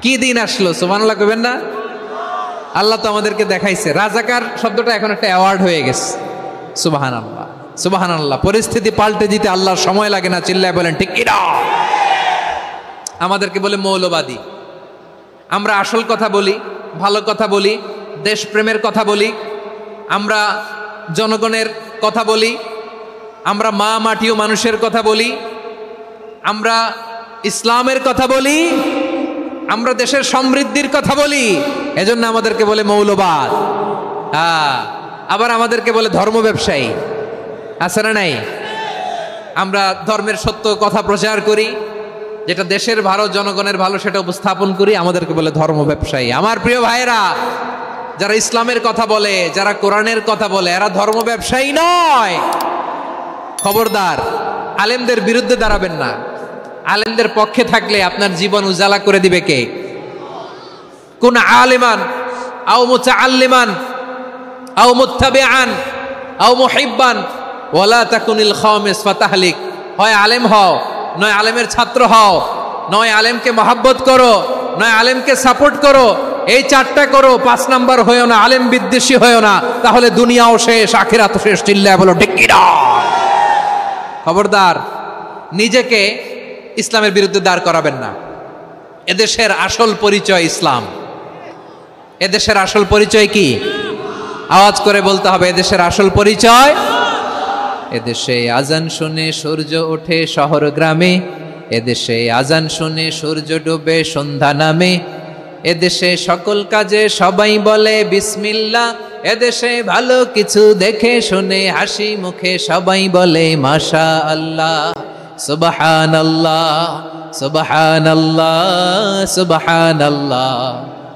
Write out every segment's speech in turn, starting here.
কি দিন আসলো, সুবহানাল্লাহ কইবেন না? আল্লাহ তো আমাদেরকে দেখাইছে। রাজাকার শব্দটা এখন একটা অ্যাওয়ার্ড হয়ে গেছে। সুবহানাল্লাহ, সুবহানাল্লাহ। পরিস্থিতি পাল্টে দিতে আল্লাহর সময় লাগে না, চিল্লায় বলেন ঠিক কি না? আমাদেরকে বলে মৌলবাদী। আমরা আসল কথা বলি, ভালো কথা বলি, দেশপ্রেমের কথা বলি, আমরা জনগণের কথা বলি, আমরা মা মাটি ও মানুষের কথা বলি, আমরা ইসলামের কথা বলি, আমরা দেশের সমৃদ্ধির কথা বলি। এজন্য আমাদেরকে বলে মৌলবাদ। আবার আমাদেরকে বলে ধর্ম ব্যবসায়ী। আছে না নাই? আমরা ধর্মের সত্য কথা প্রচার করি, যেটা দেশের ভালো, জনগণের ভালো, সেটা উপস্থাপন করি, আমাদেরকে বলে ধর্ম ব্যবসায়ী। আমার প্রিয় ভাইরা, যারা ইসলামের কথা বলে, যারা কোরআনের কথা বলে, এরা ধর্ম ব্যবসায়ী নয়। খবরদার, আলেমদের বিরুদ্ধে দাঁড়াবেন না। আলেমদের পক্ষে থাকলে আপনার জীবন উজালা করে দিবে কে? কুন আলিমান আও মুতাআল্লিমান আও মুত্তাবিআন আও মুহিব্বান ওয়ালা তাকুনিল খামিস ফাতাহলিক। হয় আলেম হও, নয় আলেমের ছাত্র হও, নয় আলেমকে মহাব্বত করো, নয় আলেমকে সাপোর্ট করো। এই চারটা করো, 5 নাম্বার হয়েও না, আলেম বিদ্বেষী হয়েও না, তাহলে দুনিয়াও শেষ, আখিরাতও শেষ। চিল্লায় বলো ঠিক কি না? খবরদার, নিজেকে ইসলামের বিরুদ্ধে দাঁড় করাবেন না। এদেশের আসল পরিচয় ইসলাম। এদেশের আসল পরিচয় কি? আওয়াজ করে বলতে হবে, এদেশের আসল পরিচয়। এদেশে আজান শুনে সূর্য ওঠে শহর গ্রামে, এদেশে আজান শুনে সূর্য ডুবে সন্ধ্যা নামে, এদেশে সকল কাজে সবাই বলে বিসমিল্লাহ, এদেশে ভালো কিছু দেখে শুনে হাসি মুখে সবাই বলে মাশা আল্লাহ। সুবহানাল্লাহ, সুবহানাল্লাহ, সুবহানাল্লাহ,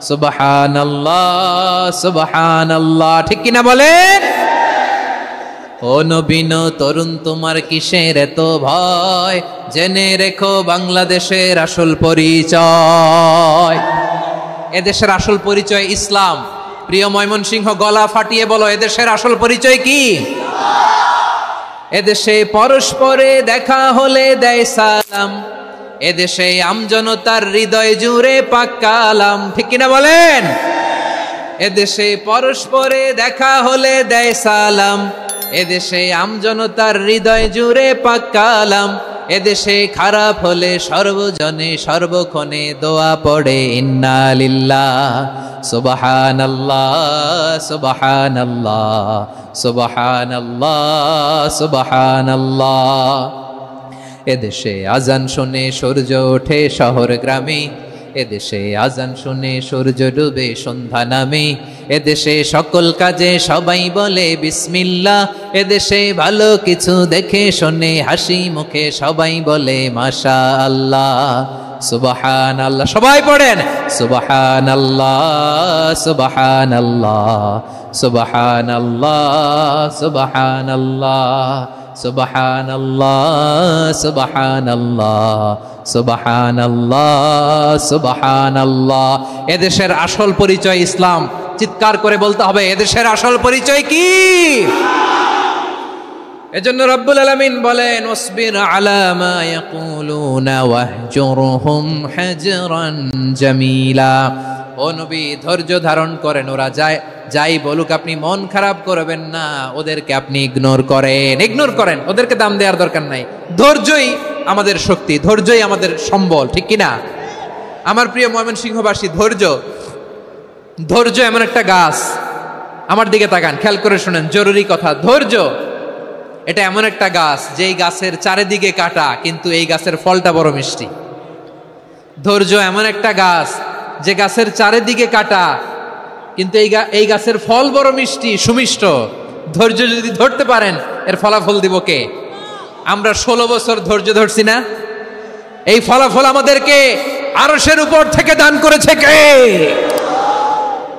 সুবহানাল্লাহ, সুবহানাল্লাহ। ঠিক কিনা বলেন? ও নবীন তরুণ, তোমার কিসের এত ভয়? জেনে রেখো বাংলাদেশের আসল পরিচয়। এদেশের আসল পরিচয় ইসলাম। প্রিয় ময়মনসিংহ, গলা ফাটিয়ে বলো, এদেশের আসল পরিচয় কি? এদেশে পরস্পরে দেখা হলে দেয় সালাম, এদেশে আমজনতার হৃদয় জুড়ে পাক কালাম। ঠিক কিনা বলেন? এদেশে পরস্পরে দেখা হলে দেয় সালাম, এদেশে আমজনতার হৃদয় জুড়ে পাক কালাম, এদেশে খারাপ হলে সর্বজনে সর্বক্ষণে দোয়া পড়ে ইন্না লিল্লাহ, সুবহানাল্লাহ, সুবহানাল্লাহ, সুবহানাল্লাহ, সুবহানাল্লাহ। এদেশে আজান শুনে সূর্য ওঠে শহর গ্রামে, এদেশে আজান শুনে সূর্য ডুবে সন্ধ্যা নামে, এদেশে সকল কাজে সবাই বলে বিসমিল্লাহ, এদেশে ভালো কিছু দেখে শুনে হাসি মুখে সবাই বলে মাশা আল্লাহ। সুবহানাল্লাহ, সবাই পড়েন সুবহানাল্লাহ, সুবহানাল্লাহ, সুবহানাল্লাহ, সুবহানাল্লাহ, সুবহানাল্লাহ, সুবহানাল্লাহ, সুবহানাল্লাহ, সুবহানাল্লাহ। এদেশের আসল পরিচয় ইসলাম। চিৎকার করে বলতে হবে, এদেশের আসল পরিচয় কি? এজন্য রব্বুল আলামিন বলেন, ওয়াসবির আলা মা ইয়াকুলুনা ওয়াহজুরহুম হাজরান জামিলা। ও নবী, ধৈর্য ধারণ করেন, ওরা যাই বলুক আপনি মন খারাপ করবেন না, ওদেরকে আপনি ইগনোর করেন, ওদেরকে দাম দেওয়ার দরকার নাই। ধৈর্যই আমাদের শক্তি, ধৈর্যই আমাদের সম্বল। ঠিক কিনা? আমার প্রিয় ময়মনসিংহবাসী, ধৈর্য এমন একটা গাছ। আমার দিকে তাকান, খেয়াল করে শুনেন, জরুরি কথা। ধৈর্য এটা এমন একটা গাছ, যেই গাছের চারিদিকে কাটা, কিন্তু এই গাছের ফলটা বড় মিষ্টি। ধৈর্য এমন একটা গাছ, যে গাছের চারিদিকে কাটা, কিন্তু এই গাছের ফল বড় মিষ্টি, সুমিষ্ট। ধৈর্য যদি ধরতে পারেন, এর ফলাফল দিব কে? আমরা 16 বছর ধৈর্য ধরছি না? এই ফলাফল আমাদেরকে আরশের উপর থেকে দান করেছে কে?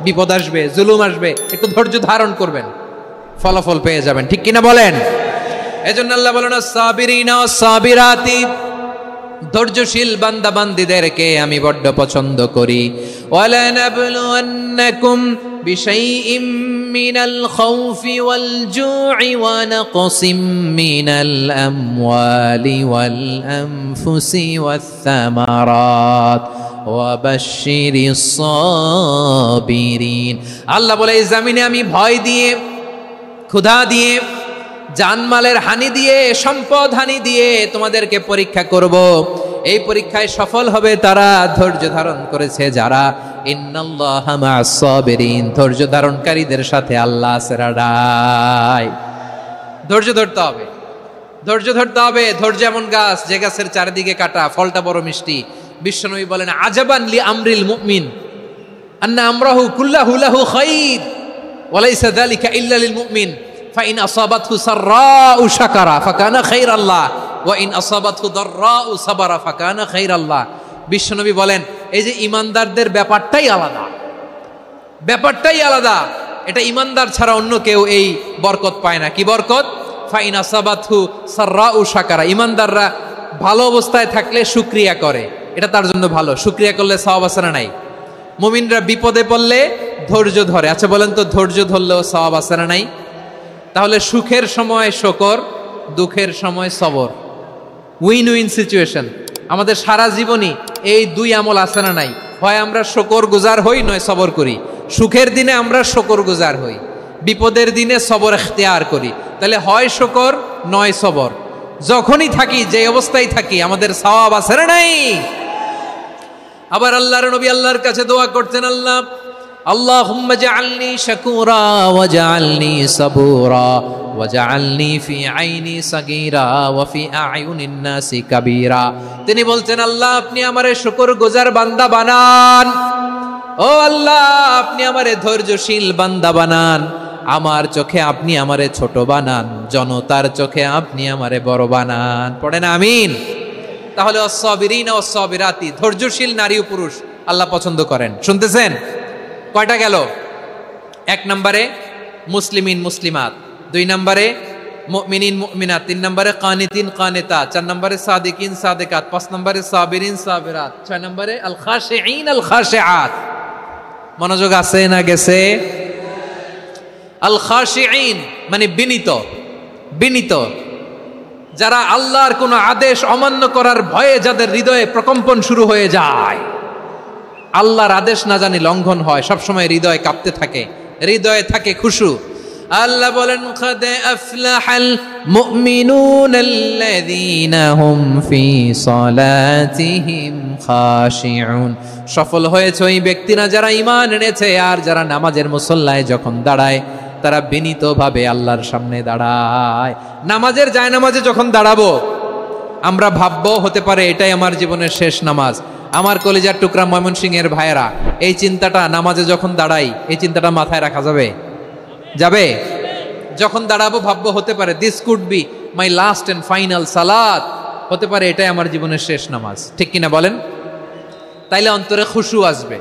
বিপদ আসবে, জুলুম আসবে, একটু ধৈর্য ধারণ করবেন, ফলাফল পেয়ে যাবেন। ঠিক কিনা বলেন? এজন্য আল্লাহ বলেন, আস-সাবিরিনা ওয়াস-সাবিরাতি, ধৈর্যশীল বান্দা বান্দীদেরকে আমি বড্ড পছন্দ করি। ওয়ালানাবলুওয়ান্নাকুম বিশাইইম মিনাল খাউফি ওয়াল জু'i ওয়া নাকসিম মিনাল আমওয়ালি ওয়াল আনফুসি ওয়াস সামারাত ওয়া বাশশিরিস সাবিরিন। আল্লাহ বলে এই জমিনে আমি ভয় দিয়ে, ক্ষুধা দিয়ে, জানমালের হানি দিয়ে, সম্পদ হানি দিয়ে তোমাদেরকে পরীক্ষা করব। এই পরীক্ষায় সফল হবে তারা ধৈর্য ধারণ করেছে যারা। ইন্নাল্লাহা মা'আস সাবিরিন, ধৈর্য ধারণকারীদের সাথে আল্লাহ আছে রাডাই। ধৈর্য ধরতে হবে, ধৈর্য ধরতে হবে। ধৈর্য এমন গাছ যে গাছের চারিদিকে কাটা, ফলটা বড় মিষ্টি। বিশ্বনবী বলেন আজাবান লি আমরিল মুমিন আন্না আমরাহু কুল্লাহু লাহু খাইর ওয়া লাইসা যালিকা ইল্লা লিল মুমিন ফাইন আসাবাতহু সাররাউ শাকারা ফাকানা খাইরাল্লাহ ওয়া ইন আসাবাতহু দাররাউ সাবারা ফাকানা খাইরাল্লাহ। বিশ্বনবী বলেন এই যে ঈমানদারদের ব্যাপারটাই আলাদা, ব্যাপারটাই আলাদা। এটা ঈমানদার ছাড়া অন্য কেউ এই বরকত পায় না। কি বরকত? ফাইন আসাবাতহু সাররাউ শাকারা। ঈমানদাররা ভালো অবস্থায় থাকলে শুকরিয়া করে, এটা তার জন্য ভালো। শুকরিয়া করলে সওয়াব আছে না নাই? মুমিনরা বিপদে পড়লে ধৈর্য ধরে। আচ্ছা বলেন তো, ধৈর্য ধরলেও সওয়াব আছে না নাই? তাহলে সুখের সময় শুকর, দুঃখের সময় সবর, উইন উইন সিচুয়েশন। আমাদের সারা জীবনই এই দুই আমল আছে না নাই? হয় আমরা শুকর গুজার হই, নয় সবর করি। সুখের দিনে আমরা শুকর গুজার হই, বিপদের দিনে সবর ইখতিয়ার করি। তাহলে হয় শুকর নয় সবর। যখনই থাকি, যে অবস্থায় থাকি, আমাদের সওয়াব আছে না নাই? আবার আল্লাহর নবী আল্লাহর কাছে দোয়া করতেন, আল্লাহ আল্লাহুম্মা জাআলনি শাকুরা ওয়া জাআলনি সাবুরা ওয়া জাআলনি ফি আইনি সাগীরা ওয়া ফি আ'য়ুনিন নাসি কাবীরা। তিনি বলতেন আল্লাহ আপনি আমারে শুকরগুজার বান্দা বানান, ও আল্লাহ আপনি আমারে ধৈর্যশীল বান্দা বানান, আমার চোখে আপনি আমারে ছোট বানান, জনতার চোখে আপনি আমারে বড় বানান। পড়েন আমিন। তাহলে আস-সাবিরিনা ওয়াস-সাবিরাতি, ধৈর্যশীল নারী ও পুরুষ আল্লাহ পছন্দ করেন। শুনতেছেন? কয়টা গেল? এক নম্বরে মুসলিমিন মুসলিমাত, দুই নম্বরে মুমিনিন মুমিনাত, তিন নম্বরে কানিতিন কানিতাত, চার নম্বরে সাদিকিন সাদিকাত, পাঁচ নম্বরে সাবিরিন সাবিরাত, ছয় নম্বরে আল খাশিঈন আল খাশিআত। মনোযোগ আছে না গেছে? আল খাশিঈন মানে বিনীত, বিনীত, যারা আল্লাহর কোন আদেশ অমান্য করার ভয়ে যাদের হৃদয়ে প্রকম্পন শুরু হয়ে যায়, আল্লাহর আদেশ না জানি লঙ্ঘন হয়, সবসময় হৃদয় কাঁপতে থাকে, হৃদয়ে থাকে খুশু। আল্লাহ বলেন কাদ আফলাহাল মুমিনুনাল্লাযীনা হুম ফি সালাতিহিম খাশিউন। সফল হয়েছে ওই ব্যক্তিরা যারা ঈমান এনেছে আর যারা নামাজের মুসল্লায় যখন দাঁড়ায় তারা বিনীতভাবে আল্লাহর সামনে দাঁড়ায়। নামাজের জায়নামাজে যখন দাঁড়াবো আমরা ভাববো হতে পারে এটাই আমার জীবনের শেষ নামাজ। আমার কলিজার টুকরা ময়মনসিংহের ভাইয়েরা, এই চিন্তাটা নামাজে যখন দাঁড়াই, এই চিন্তাটা মাথায় রাখা যাবে? যাবে? যখন দাঁড়াবো ভাববো হতে পারে this could be my last and final সালাত, হতে পারে এটাই আমার জীবনের শেষ নামাজ। ঠিক কিনা বলেন? তাইলে অন্তরে খুশু আসবে।